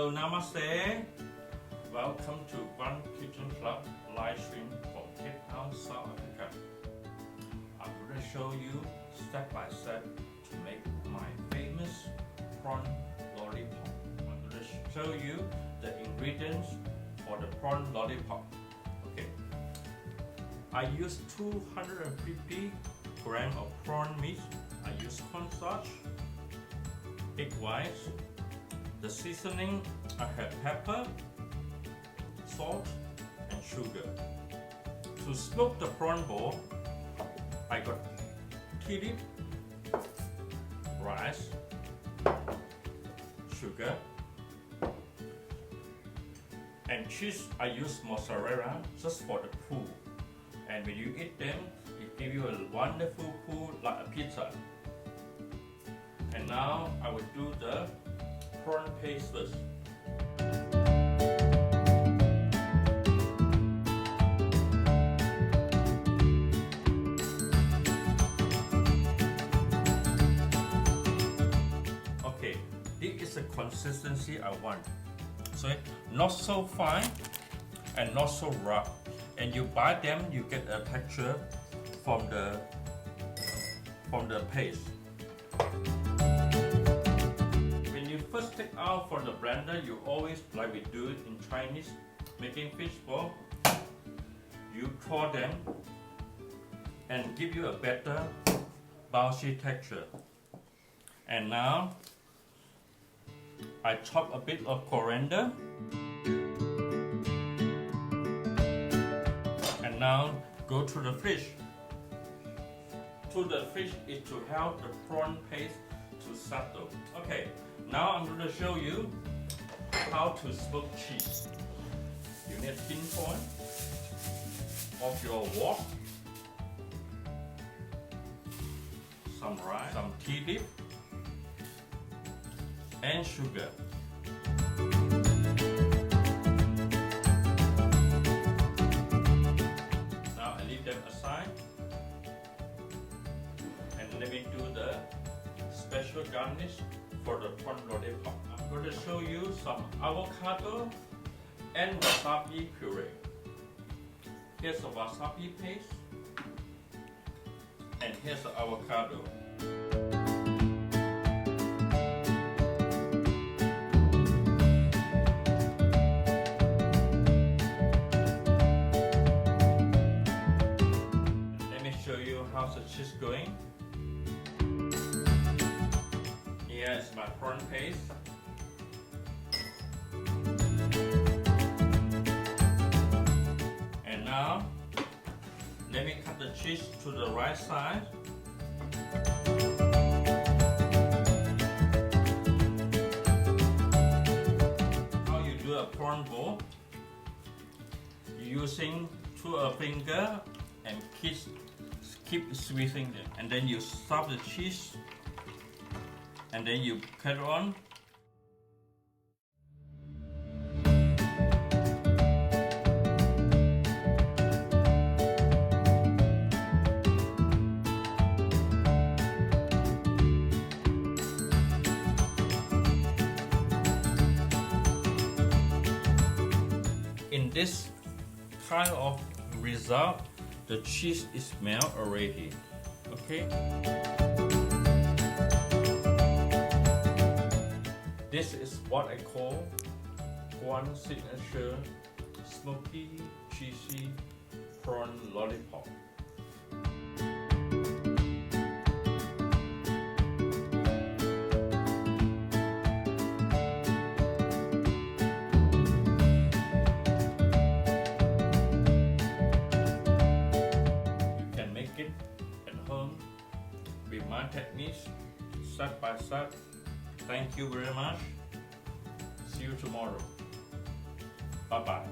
Hello, Namaste. Welcome to One Kitchen Club live stream from Cape Town, South Africa. I'm going to show you step by step to make my famous prawn lollipop. I'm going to show you the ingredients for the prawn lollipop. Okay. I use 250 grams of prawn meat. I use cornstarch, egg whites. The seasoning, I have pepper, salt and sugar. To smoke the prawn ball, I got tea leaf, rice, sugar, and cheese. I use mozzarella just for the pull. And when you eat them, it gives you a wonderful pull like a pizza. And now I will do the prawn paste first. Okay, this is the consistency I want. So not so fine and not so rough. And you buy them, you get a texture from the paste. First take out from the blender, you always, like we do it in Chinese, making fish ball, you thaw them and give you a better bouncy texture. And now I chop a bit of coriander, and now go to the fish. To the fish is to help the prawn paste to settle. Okay, now I'm going to show you how to smoke cheese. You need tin foil of your wok, some rice, some tea leaf, and sugar. Now I leave them aside, and let me do the special garnish for the prawn lollipop. I'm going to show you some avocado and wasabi puree. Here's the wasabi paste, and here's the avocado. Let me show you how's the cheese going. Here is my prawn paste. And now, let me cut the cheese to the right side. How you do a prawn bowl? Using two finger and keep squeezing it. And then you stuff the cheese. And then you cut it on. In this kind of result, the cheese is melt already. Okay. This is what I call one signature smoky, cheesy prawn lollipop. You can make it at home with my techniques, step by step. Thank you very much. See you tomorrow. Bye-bye.